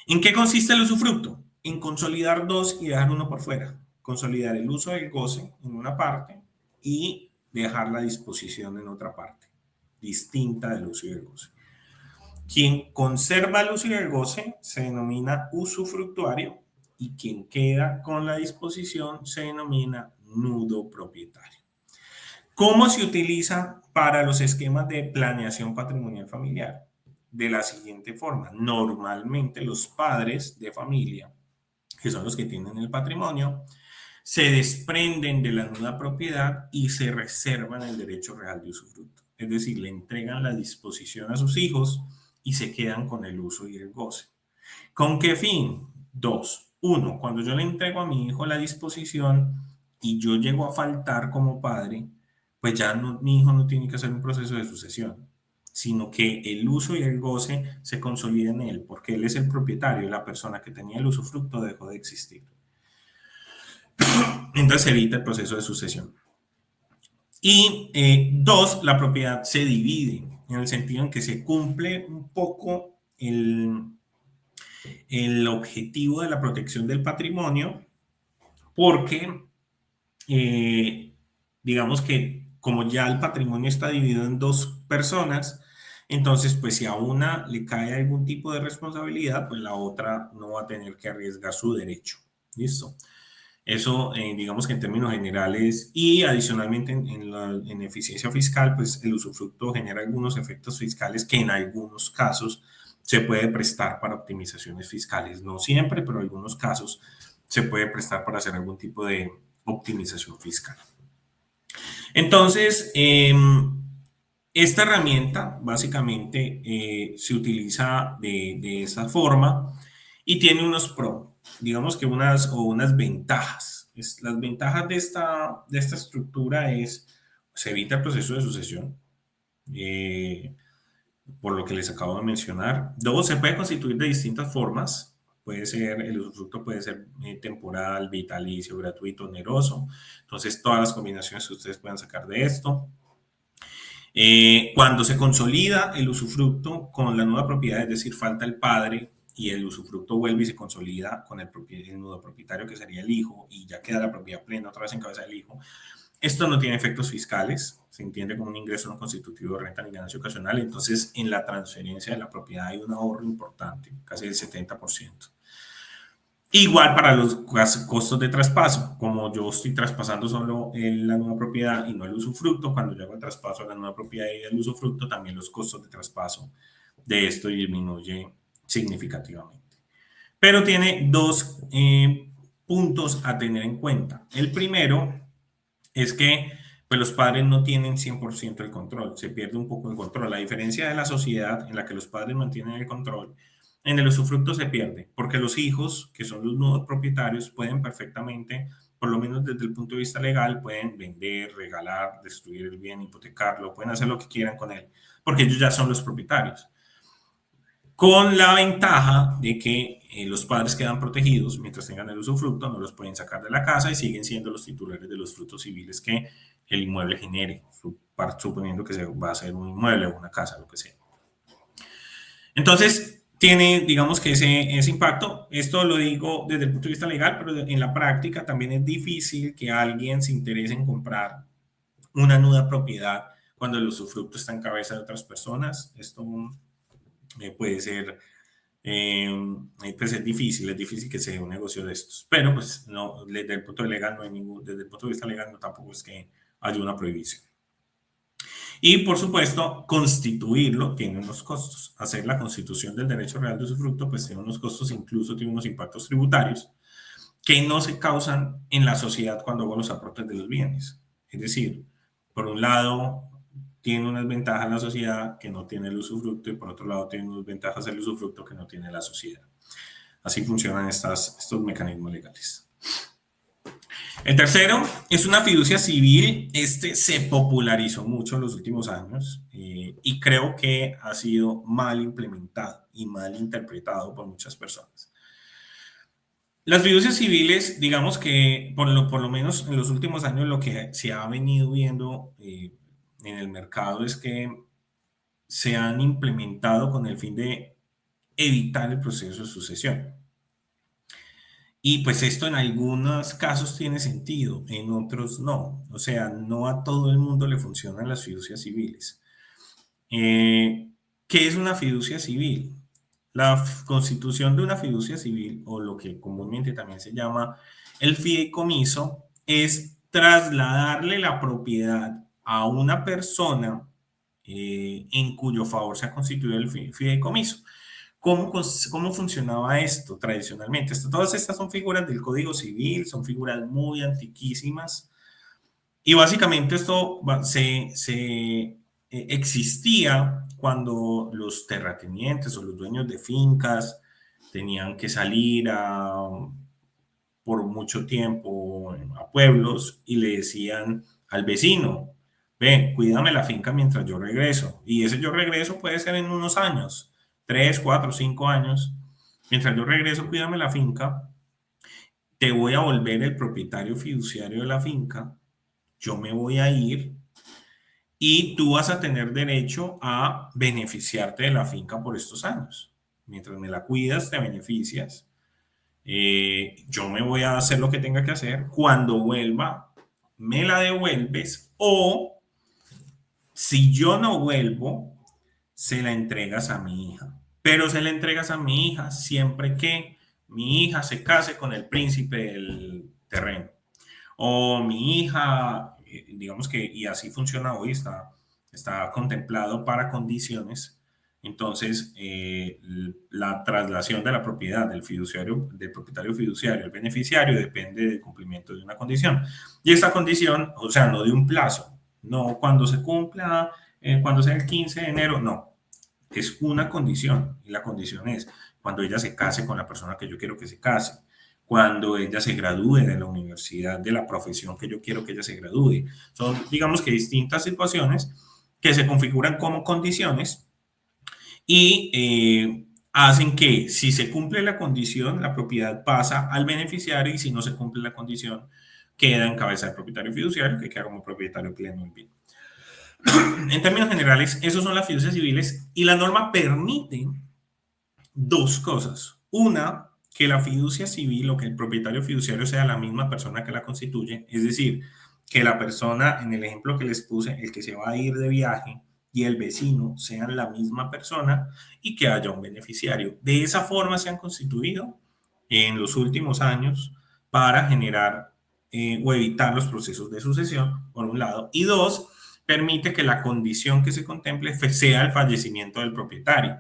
¿En qué consiste el usufructo? En consolidar dos y dejar uno por fuera. Consolidar el uso y el goce en una parte y dejar la disposición en otra parte, distinta del uso y el goce. Quien conserva el uso y el goce se denomina usufructuario y quien queda con la disposición se denomina nudo propietario. ¿Cómo se utiliza para los esquemas de planeación patrimonial familiar? De la siguiente forma: normalmente los padres de familia, que son los que tienen el patrimonio, se desprenden de la nuda propiedad y se reservan el derecho real de usufructo. Es decir, le entregan la disposición a sus hijos y se quedan con el uso y el goce. ¿Con qué fin? Dos. Uno, cuando yo le entrego a mi hijo la disposición y yo llego a faltar como padre, pues ya no, mi hijo no tiene que hacer un proceso de sucesión, sino que el uso y el goce se consolida en él, porque él es el propietario, la persona que tenía el usufructo dejó de existir. Entonces se evita el proceso de sucesión. Y dos, la propiedad se divide, en el sentido en que se cumple un poco el objetivo de la protección del patrimonio, porque digamos que como ya el patrimonio está dividido en dos personas, entonces pues si a una le cae algún tipo de responsabilidad, pues la otra no va a tener que arriesgar su derecho. ¿Listo? Eso, digamos que en términos generales, y adicionalmente en eficiencia fiscal, pues el usufructo genera algunos efectos fiscales que en algunos casos se puede prestar para optimizaciones fiscales. No siempre, pero en algunos casos se puede prestar para hacer algún tipo de optimización fiscal. Entonces, esta herramienta básicamente se utiliza de esa forma y tiene unos pros, digamos que unas ventajas. Las ventajas de esta estructura es: se evita el proceso de sucesión, por lo que les acabo de mencionar. Dos, se puede constituir de distintas formas. Puede ser, el usufructo puede ser temporal, vitalicio, gratuito, oneroso. Entonces, todas las combinaciones que ustedes puedan sacar de esto. Cuando se consolida el usufructo con la nueva propiedad, es decir, falta el padre y el usufructo vuelve y se consolida con el nudo propietario, que sería el hijo, y ya queda la propiedad plena otra vez en cabeza del hijo. Esto no tiene efectos fiscales, se entiende como un ingreso no constitutivo de renta ni ganancia ocasional. Entonces, en la transferencia de la propiedad hay un ahorro importante, casi del 70%. Igual para los costos de traspaso, como yo estoy traspasando solo la nueva propiedad y no el usufructo, cuando yo hago el traspaso a la nueva propiedad y el usufructo, también los costos de traspaso de esto disminuye significativamente. Pero tiene dos puntos a tener en cuenta. El primero es que pues, los padres no tienen 100% el control, se pierde un poco el control. A diferencia de la sociedad en la que los padres mantienen el control, en el usufructo se pierde, porque los hijos, que son los nudos propietarios, pueden perfectamente, por lo menos desde el punto de vista legal, pueden vender, regalar, destruir el bien, hipotecarlo, pueden hacer lo que quieran con él, porque ellos ya son los propietarios. Con la ventaja de que los padres quedan protegidos mientras tengan el usufructo, no los pueden sacar de la casa y siguen siendo los titulares de los frutos civiles que el inmueble genere, suponiendo que se va a hacer un inmueble o una casa, lo que sea. Entonces, tiene, digamos que ese impacto. Esto lo digo desde el punto de vista legal, pero en la práctica también es difícil que alguien se interese en comprar una nuda propiedad cuando el usufructo está en cabeza de otras personas. Esto puede ser, pues es difícil que se dé un negocio de estos. Pero pues no, desde el punto de legal no hay desde el punto de vista legal no tampoco es que haya una prohibición. Y, por supuesto, constituirlo tiene unos costos. Hacer la constitución del derecho real de usufructo, pues tiene unos costos, incluso tiene unos impactos tributarios que no se causan en la sociedad cuando hago los aportes de los bienes. Es decir, por un lado, tiene unas ventajas la sociedad que no tiene el usufructo y por otro lado, tiene unas ventajas el usufructo que no tiene la sociedad. Así funcionan estos mecanismos legales. El tercero es una fiducia civil. Este se popularizó mucho en los últimos años y creo que ha sido mal implementado y mal interpretado por muchas personas. Las fiducias civiles, digamos que por lo menos en los últimos años lo que se ha venido viendo en el mercado es que se han implementado con el fin de evitar el proceso de sucesión. Y pues esto en algunos casos tiene sentido, en otros no. O sea, no a todo el mundo le funcionan las fiducias civiles. ¿Qué es una fiducia civil? La constitución de una fiducia civil, o lo que comúnmente también se llama el fideicomiso, es trasladarle la propiedad a una persona en cuyo favor se ha constituido el fideicomiso. ¿Cómo funcionaba esto tradicionalmente? Todas estas son figuras del Código Civil, son figuras muy antiquísimas y básicamente esto existía cuando los terratenientes o los dueños de fincas tenían que salir por mucho tiempo a pueblos y le decían al vecino, ven, cuídame la finca mientras yo regreso. Y ese yo regreso puede ser en unos años, 3, 4, 5 años. Mientras yo regreso, cuídame la finca, te voy a volver el propietario fiduciario de la finca, yo me voy a ir y tú vas a tener derecho a beneficiarte de la finca por estos años. Mientras me la cuidas, te beneficias. Yo me voy a hacer lo que tenga que hacer. Cuando vuelva, me la devuelves o si yo no vuelvo, se la entregas a mi hija. Pero se la entregas a mi hija siempre que mi hija se case con el príncipe del terreno. O mi hija, digamos que, y así funciona hoy, está contemplado para condiciones. Entonces, la traslación de la propiedad del fiduciario, del propietario fiduciario al beneficiario depende del cumplimiento de una condición. Y esta condición, o sea, no de un plazo, no cuando se cumpla, cuando sea el 15 de enero, no. Es una condición y la condición es cuando ella se case con la persona que yo quiero que se case, cuando ella se gradúe de la universidad, de la profesión que yo quiero que ella se gradúe. Son, digamos que distintas situaciones que se configuran como condiciones y hacen que si se cumple la condición, la propiedad pasa al beneficiario y si no se cumple la condición, queda en cabeza del propietario fiduciario que queda como propietario pleno del bien. En términos generales, esos son las fiducias civiles y la norma permite dos cosas. Una, que la fiducia civil o que el propietario fiduciario sea la misma persona que la constituye, es decir, que la persona, en el ejemplo que les puse, el que se va a ir de viaje y el vecino sean la misma persona y que haya un beneficiario. De esa forma se han constituido en los últimos años para generar o evitar los procesos de sucesión, por un lado, y dos, permite que la condición que se contemple sea el fallecimiento del propietario.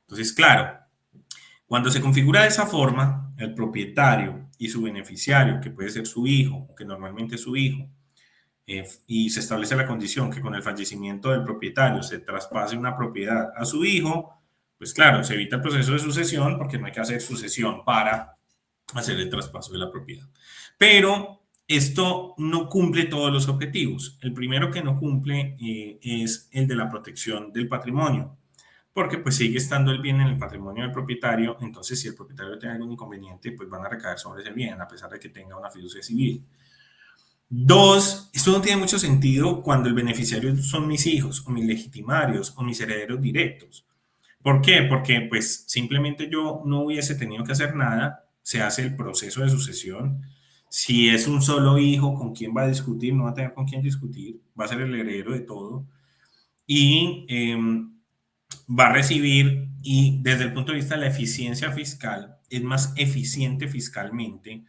Entonces, claro, cuando se configura de esa forma, el propietario y su beneficiario, que puede ser su hijo, o que normalmente es su hijo, y se establece la condición que con el fallecimiento del propietario se traspase una propiedad a su hijo, pues claro, se evita el proceso de sucesión porque no hay que hacer sucesión para hacer el traspaso de la propiedad. Pero esto no cumple todos los objetivos. El primero que no cumple es el de la protección del patrimonio, porque pues sigue estando el bien en el patrimonio del propietario, entonces si el propietario tiene algún inconveniente, pues van a recaer sobre ese bien, a pesar de que tenga una fiducia civil. Dos, esto no tiene mucho sentido cuando el beneficiario son mis hijos, o mis legitimarios, o mis herederos directos. ¿Por qué? Porque pues simplemente yo no hubiese tenido que hacer nada, se hace el proceso de sucesión. Si es un solo hijo, ¿con quién va a discutir? No va a tener con quién discutir, va a ser el heredero de todo. Y va a recibir, y desde el punto de vista de la eficiencia fiscal, es más eficiente fiscalmente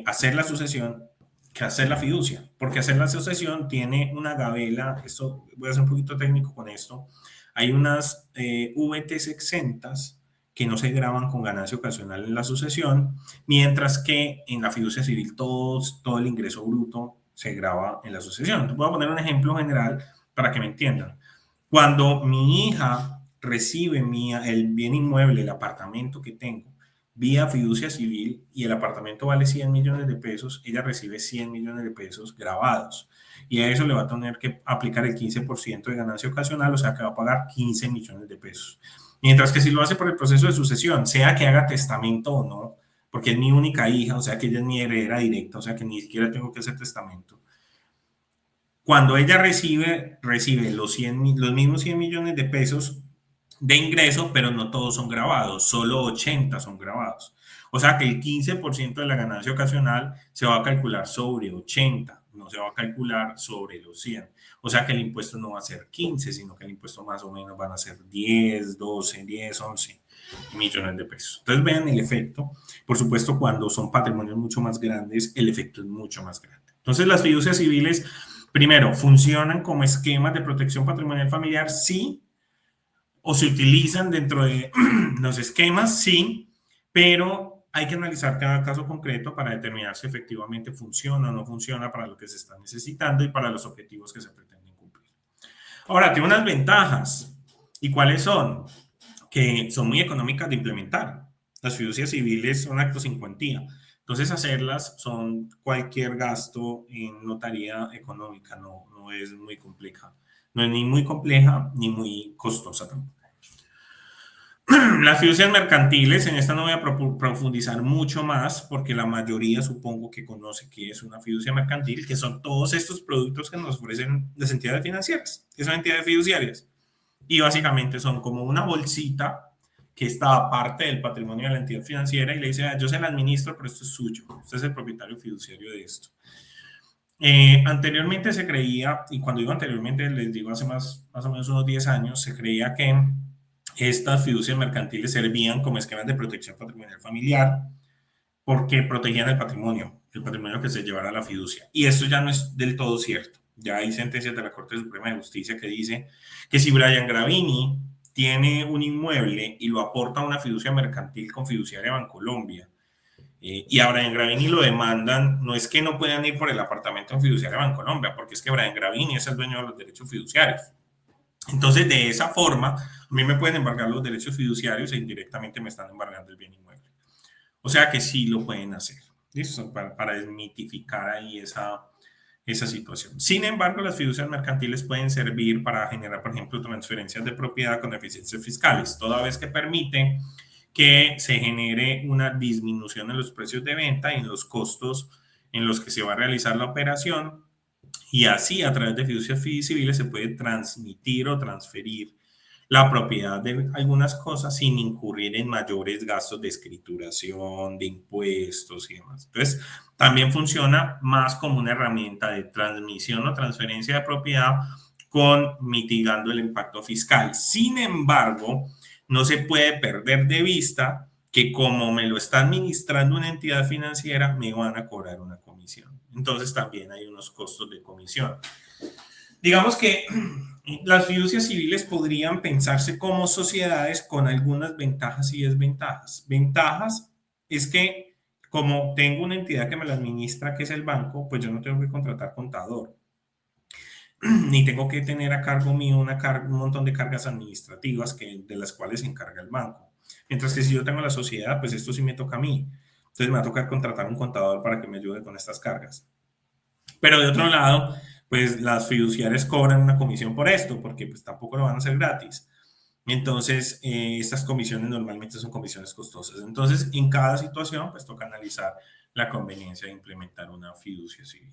hacer la sucesión que hacer la fiducia, porque hacer la sucesión tiene una gabela, esto voy a ser un poquito técnico con esto, hay unas VTs exentas que no se graban con ganancia ocasional en la sucesión, mientras que en la fiducia civil todo el ingreso bruto se graba en la sucesión. Voy a poner un ejemplo general para que me entiendan. Cuando mi hija recibe el bien inmueble, el apartamento que tengo, vía fiducia civil y el apartamento vale 100 millones de pesos, ella recibe 100 millones de pesos grabados. Y a eso le va a tener que aplicar el 15% de ganancia ocasional, o sea que va a pagar 15 millones de pesos. Mientras que si lo hace por el proceso de sucesión, sea que haga testamento o no, porque es mi única hija, o sea que ella es mi heredera directa, o sea que ni siquiera tengo que hacer testamento. Cuando ella recibe los mismos 100 millones de pesos de ingreso, pero no todos son grabados, solo 80 son grabados. O sea que el 15% de la ganancia ocasional se va a calcular sobre 80, no se va a calcular sobre los 100. O sea que el impuesto no va a ser 15, sino que el impuesto más o menos van a ser 10, 12, 10, 11 millones de pesos. Entonces vean el efecto. Por supuesto, cuando son patrimonios mucho más grandes, el efecto es mucho más grande. Entonces las fiducias civiles, primero, funcionan como esquemas de protección patrimonial familiar, sí, o se utilizan dentro de los esquemas, sí, pero hay que analizar cada caso concreto para determinar si efectivamente funciona o no funciona para lo que se está necesitando y para los objetivos que se pretenden cumplir. Ahora, tiene unas ventajas. ¿Y cuáles son? Que son muy económicas de implementar. Las fiducias civiles son actos sin cuantía. Entonces, hacerlas son cualquier gasto en notaría económica, no es muy compleja. No es ni muy compleja ni muy costosa tampoco. Las fiducias mercantiles, en esta no voy a profundizar mucho más porque la mayoría supongo que conoce qué es una fiducia mercantil, que son todos estos productos que nos ofrecen las entidades financieras, que son entidades fiduciarias. Y básicamente son como una bolsita que está aparte del patrimonio de la entidad financiera y le dice, yo se la administro, pero esto es suyo, usted es el propietario fiduciario de esto. Anteriormente se creía, y cuando digo anteriormente les digo hace más o menos unos 10 años, se creía que estas fiducias mercantiles servían como esquemas de protección patrimonial familiar porque protegían el patrimonio que se llevara a la fiducia. Y esto ya no es del todo cierto. Ya hay sentencias de la Corte Suprema de Justicia que dice que si Brian Gravini tiene un inmueble y lo aporta a una fiducia mercantil con fiduciaria Bancolombia, y a Brian Gravini lo demandan, no es que no puedan ir por el apartamento en fiduciaria Bancolombia, porque es que Brian Gravini es el dueño de los derechos fiduciarios. Entonces, de esa forma, a mí me pueden embargar los derechos fiduciarios e indirectamente me están embargando el bien inmueble. O sea que sí lo pueden hacer. ¿Listo? Para desmitificar ahí esa situación. Sin embargo, las fiducias mercantiles pueden servir para generar, por ejemplo, transferencias de propiedad con eficiencias fiscales, toda vez que permite que se genere una disminución en los precios de venta y en los costos en los que se va a realizar la operación. Y así, a través de fiducias civiles, se puede transmitir o transferir la propiedad de algunas cosas sin incurrir en mayores gastos de escrituración, de impuestos y demás. Entonces, también funciona más como una herramienta de transmisión o transferencia de propiedad con mitigando el impacto fiscal. Sin embargo, no se puede perder de vista que como me lo está administrando una entidad financiera, me van a cobrar una comisión. Entonces, también hay unos costos de comisión. Digamos que las fiducias civiles podrían pensarse como sociedades con algunas ventajas y desventajas. Ventajas es que como tengo una entidad que me la administra, que es el banco, pues yo no tengo que contratar contador, ni tengo que tener a cargo mío un montón de cargas administrativas de las cuales se encarga el banco. Mientras que si yo tengo la sociedad, pues esto sí me toca a mí. Entonces me va a tocar contratar un contador para que me ayude con estas cargas. Pero de otro lado, pues las fiduciarias cobran una comisión por esto, porque pues tampoco lo van a hacer gratis. Entonces, estas comisiones normalmente son comisiones costosas. Entonces, en cada situación, pues toca analizar la conveniencia de implementar una fiducia civil.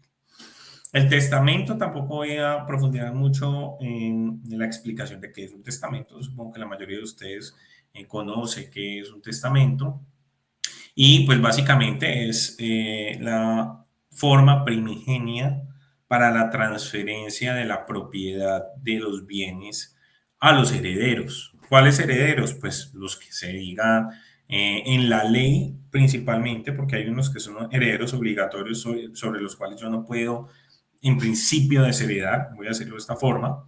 El testamento, tampoco voy a profundizar mucho en la explicación de qué es un testamento. Supongo que la mayoría de ustedes conoce qué es un testamento. Y pues básicamente es la forma primigenia para la transferencia de la propiedad de los bienes a los herederos. ¿Cuáles herederos? Pues los que se digan en la ley principalmente, porque hay unos que son herederos obligatorios sobre los cuales yo no puedo en principio desheredar, voy a decirlo de esta forma,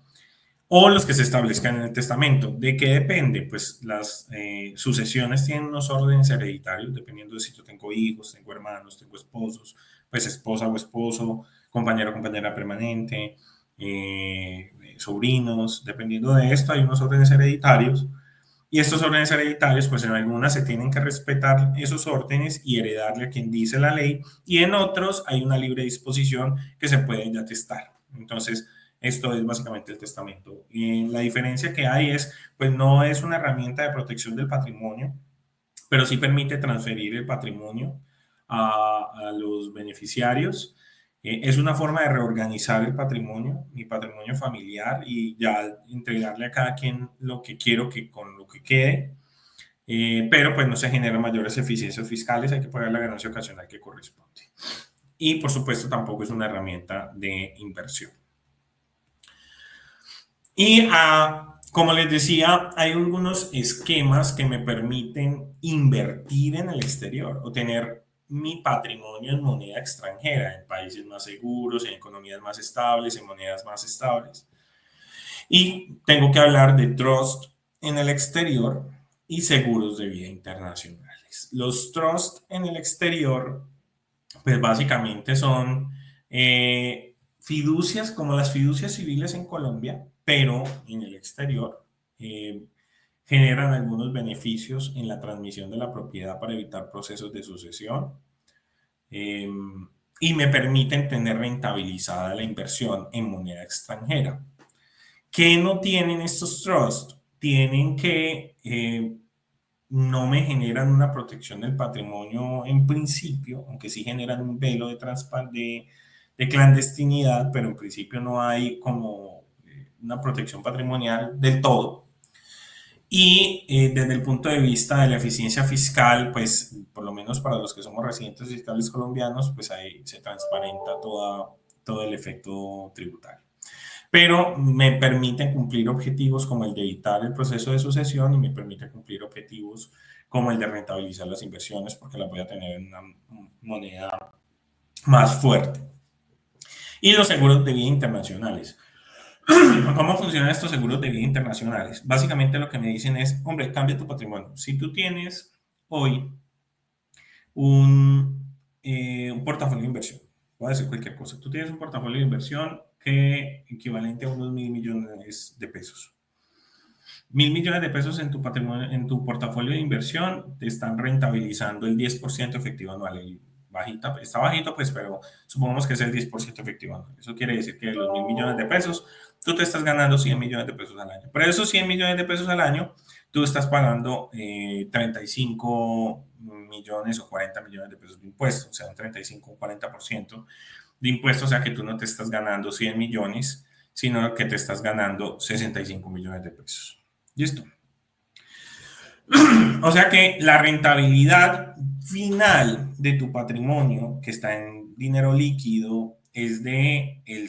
o los que se establezcan en el testamento. ¿De qué depende? Pues las sucesiones tienen unos órdenes hereditarios, dependiendo de si yo tengo hijos, tengo hermanos, tengo esposos, pues esposa o esposo, compañero o compañera permanente, sobrinos, dependiendo de esto hay unos órdenes hereditarios Y estos órdenes hereditarios, pues en algunas se tienen que respetar esos órdenes y heredarle a quien dice la ley, y en otros hay una libre disposición que se puede ya testar. Entonces, esto es básicamente el testamento. Y la diferencia que hay es, pues no es una herramienta de protección del patrimonio, pero sí permite transferir el patrimonio a los beneficiarios. Es una forma de reorganizar el patrimonio, mi patrimonio familiar, y ya entregarle a cada quien lo que quiero que con lo que quede, pero pues no se generan mayores eficiencias fiscales, hay que pagar la ganancia ocasional que corresponde. Y por supuesto tampoco es una herramienta de inversión. Y como les decía, hay algunos esquemas que me permiten invertir en el exterior o tener mi patrimonio en moneda extranjera, en países más seguros, en economías más estables, en monedas más estables. Y tengo que hablar de trust en el exterior y seguros de vida internacionales. Los trust en el exterior, pues básicamente son fiducias como las fiducias civiles en Colombia, pero en el exterior. Generan algunos beneficios en la transmisión de la propiedad para evitar procesos de sucesión, y me permiten tener rentabilizada la inversión en moneda extranjera. ¿Qué no tienen estos trusts? Tienen que no me generan una protección del patrimonio en principio, aunque sí generan un velo de clandestinidad, pero en principio no hay como una protección patrimonial del todo. Y desde el punto de vista de la eficiencia fiscal, pues por lo menos para los que somos residentes fiscales colombianos, pues ahí se transparenta todo el efecto tributario. Pero me permiten cumplir objetivos como el de evitar el proceso de sucesión y me permite cumplir objetivos como el de rentabilizar las inversiones porque las voy a tener en una moneda más fuerte. Y los seguros de vida internacionales. ¿Cómo funcionan estos seguros de vida internacionales? Básicamente lo que me dicen es, hombre, cambia tu patrimonio. Si tú tienes hoy un portafolio de inversión, voy a decir cualquier cosa, tú tienes un portafolio de inversión que equivalente a unos 1.000 millones de pesos. 1.000 millones de pesos en tu patrimonio, en tu portafolio de inversión, te están rentabilizando el 10% efectivo anual. Bajita, está bajito, pues, pero supongamos que es el 10% efectivo anual. Eso quiere decir que de los 1.000 millones de pesos, tú te estás ganando 100 millones de pesos al año. Pero esos 100 millones de pesos al año, tú estás pagando 35 millones o 40 millones de pesos de impuestos, o sea, un 35 o 40% de impuestos, o sea que tú no te estás ganando 100 millones, sino que te estás ganando 65 millones de pesos. ¿Listo? O sea que la rentabilidad final de tu patrimonio, que está en dinero líquido, es de el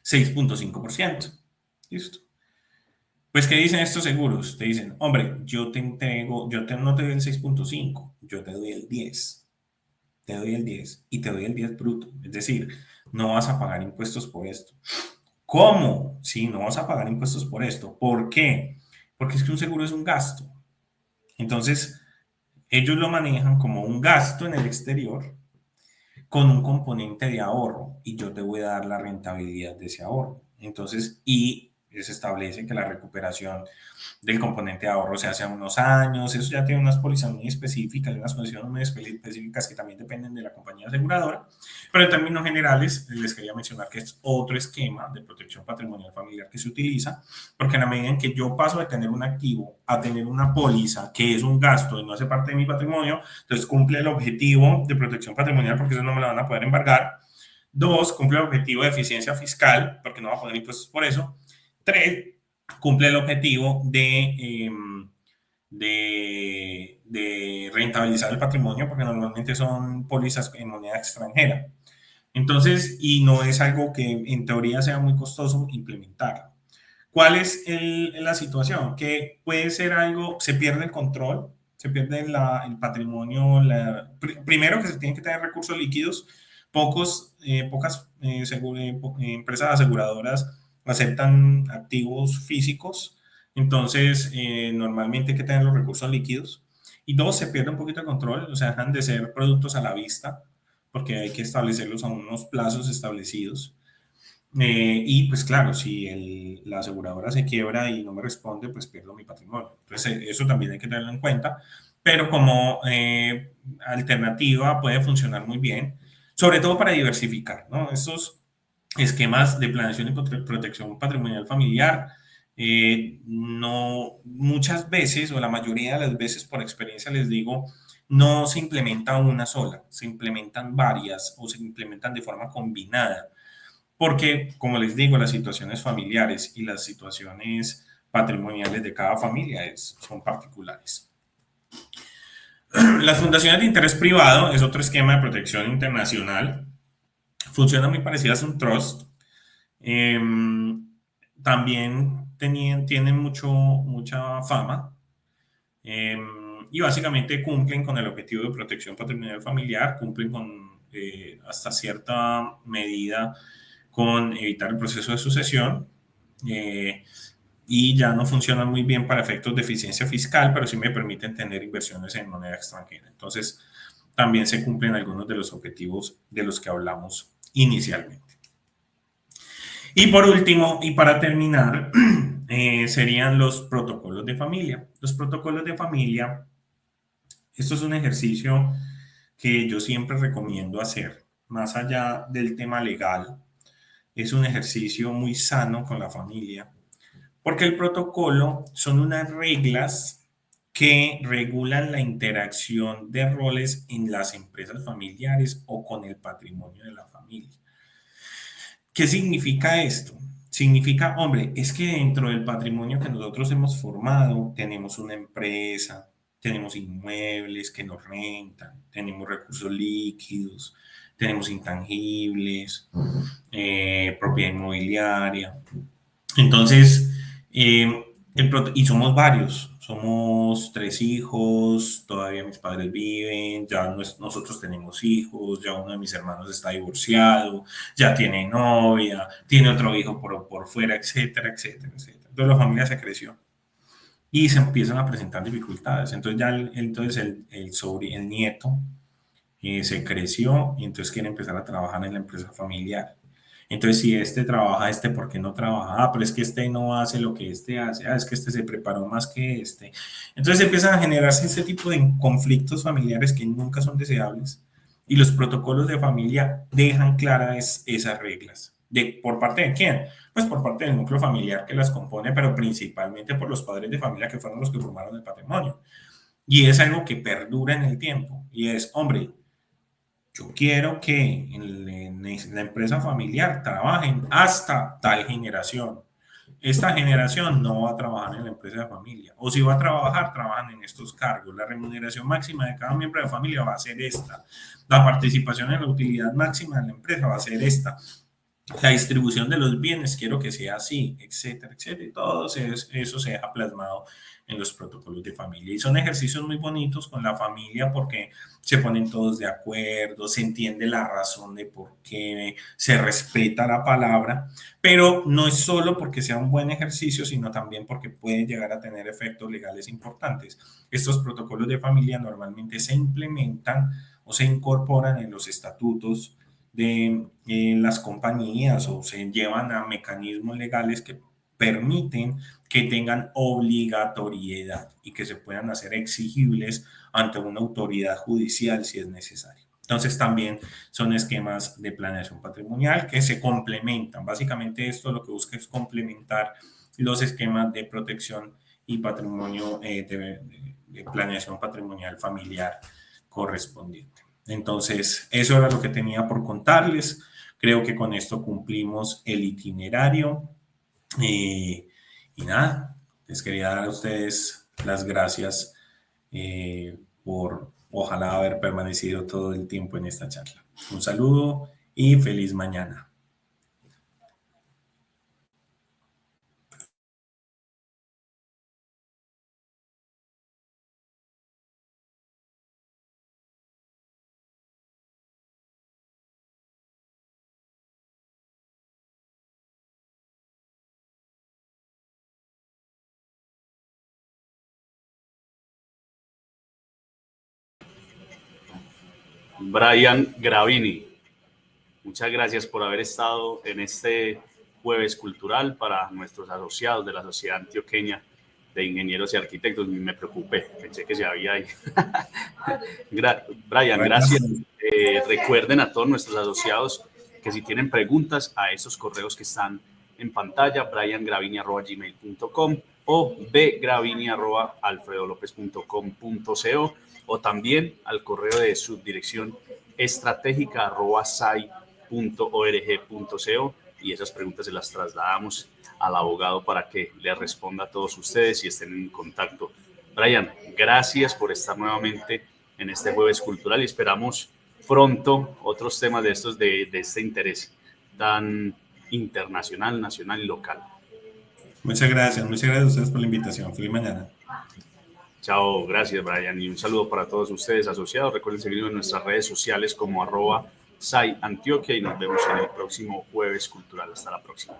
6.5%. ¿Listo? Pues, ¿qué dicen estos seguros? Te dicen, hombre, yo te entrego, no te doy el 6.5, yo te doy el 10. Te doy el 10 y te doy el 10 bruto. Es decir, no vas a pagar impuestos por esto. ¿Cómo? Sí, no vas a pagar impuestos por esto. ¿Por qué? Porque es que un seguro es un gasto. Entonces, ellos lo manejan como un gasto en el exterior con un componente de ahorro y yo te voy a dar la rentabilidad de ese ahorro. Entonces, y se establece que la recuperación del componente de ahorro se hace a unos años, eso ya tiene unas pólizas muy específicas, unas condiciones muy específicas que también dependen de la compañía aseguradora, pero en términos generales les quería mencionar que es otro esquema de protección patrimonial familiar que se utiliza, porque en la medida en que yo paso de tener un activo a tener una póliza que es un gasto y no hace parte de mi patrimonio, entonces cumple el objetivo de protección patrimonial porque eso no me lo van a poder embargar. 2, cumple el objetivo de eficiencia fiscal porque no va a poner impuestos por eso. 3, cumple el objetivo de rentabilizar el patrimonio porque normalmente son pólizas en moneda extranjera. Entonces, y no es algo que en teoría sea muy costoso implementar. ¿Cuál es la situación? Que puede ser algo, se pierde el control, se pierde el patrimonio, primero que se tienen que tener recursos líquidos, pocas empresas aseguradoras aceptan activos físicos, entonces normalmente hay que tener los recursos líquidos. Y 2, se pierde un poquito de control, o sea, dejan de ser productos a la vista, porque hay que establecerlos a unos plazos establecidos. Y pues claro, si la aseguradora se quiebra y no me responde, pues pierdo mi patrimonio. Entonces, eso también hay que tenerlo en cuenta. Pero como alternativa puede funcionar muy bien, sobre todo para diversificar, ¿no? Estos esquemas de planeación y protección patrimonial familiar, no muchas veces, o la mayoría de las veces por experiencia les digo, no se implementa una sola, se implementan varias o se implementan de forma combinada porque, como les digo, las situaciones familiares y las situaciones patrimoniales de cada familia son particulares. Las fundaciones de interés privado es otro esquema de protección internacional. Funciona muy parecidas a un trust. Eh, También tienen mucha fama eh, y básicamente cumplen con el objetivo de protección patrimonial familiar, cumplen con hasta cierta medida con evitar el proceso de sucesión eh, y ya no funcionan muy bien para efectos de eficiencia fiscal, pero sí me permiten tener inversiones en moneda extranjera. Entonces, también se cumplen algunos de los objetivos de los que hablamos inicialmente. Y por último, y para terminar, serían los protocolos de familia. Los protocolos de familia, esto es un ejercicio que yo siempre recomiendo hacer, más allá del tema legal, es un ejercicio muy sano con la familia, porque el protocolo son unas reglas que regulan la interacción de roles en las empresas familiares o con el patrimonio de la familia. ¿Qué significa esto? Significa, hombre, es que dentro del patrimonio que nosotros hemos formado, tenemos una empresa, tenemos inmuebles que nos rentan, tenemos recursos líquidos, tenemos intangibles, propiedad inmobiliaria. Entonces, y somos varios, somos tres hijos, todavía mis padres viven, ya nosotros tenemos hijos, ya uno de mis hermanos está divorciado, ya tiene novia, tiene otro hijo por fuera, etcétera, etcétera, etcétera. Entonces la familia se creció y se empiezan a presentar dificultades. Entonces ya el nieto se creció y entonces quiere empezar a trabajar en la empresa familiar. Entonces, si este trabaja, este, ¿por qué no trabaja? Ah, pero es que este no hace lo que este hace. Ah, es que este se preparó más que este. Entonces empiezan a generarse ese tipo de conflictos familiares que nunca son deseables. Y los protocolos de familia dejan claras esas reglas. ¿Por parte de quién? Pues por parte del núcleo familiar que las compone, pero principalmente por los padres de familia que fueron los que formaron el patrimonio. Y es algo que perdura en el tiempo. Y es, hombre, yo quiero que en la empresa familiar trabajen hasta tal generación. Esta generación no va a trabajar en la empresa de familia. O si va a trabajar, trabajan en estos cargos. La remuneración máxima de cada miembro de familia va a ser esta. La participación en la utilidad máxima de la empresa va a ser esta. La distribución de los bienes quiero que sea así, etcétera, etcétera. Y todo eso se ha plasmado en los protocolos de familia. Y son ejercicios muy bonitos con la familia porque se ponen todos de acuerdo, se entiende la razón de por qué, se respeta la palabra, pero no es solo porque sea un buen ejercicio, sino también porque puede llegar a tener efectos legales importantes. Estos protocolos de familia normalmente se implementan o se incorporan en los estatutos de las compañías o se llevan a mecanismos legales que permiten que tengan obligatoriedad y que se puedan hacer exigibles ante una autoridad judicial si es necesario. Entonces también son esquemas de planeación patrimonial que se complementan. Básicamente esto lo que busca es complementar los esquemas de protección y patrimonio de planeación patrimonial familiar correspondiente. Entonces, eso era lo que tenía por contarles. Creo que con esto cumplimos el itinerario. Y nada, les quería dar a ustedes las gracias por ojalá haber permanecido todo el tiempo en esta charla. Un saludo y feliz mañana. Brian Gravini. Muchas gracias por haber estado en este jueves cultural para nuestros asociados de la Sociedad Antioqueña de Ingenieros y Arquitectos. Me preocupé, pensé que se había ido. Brian, gracias. Recuerden a todos nuestros asociados que si tienen preguntas a esos correos que están en pantalla, briangravini@gmail.com o bgravini@alfredolopez.com.co, o también al correo de subdirección estratégica@sai.org.co, y esas preguntas se las trasladamos al abogado para que les responda a todos ustedes y estén en contacto. Brian, gracias por estar nuevamente en este jueves cultural y esperamos pronto otros temas de estos de este interés tan internacional, nacional y local. Muchas gracias a ustedes por la invitación. Feliz mañana. Chao, gracias Brian, y un saludo para todos ustedes asociados. Recuerden seguirnos en nuestras redes sociales como @SAI Antioquia y nos vemos en el próximo jueves cultural. Hasta la próxima.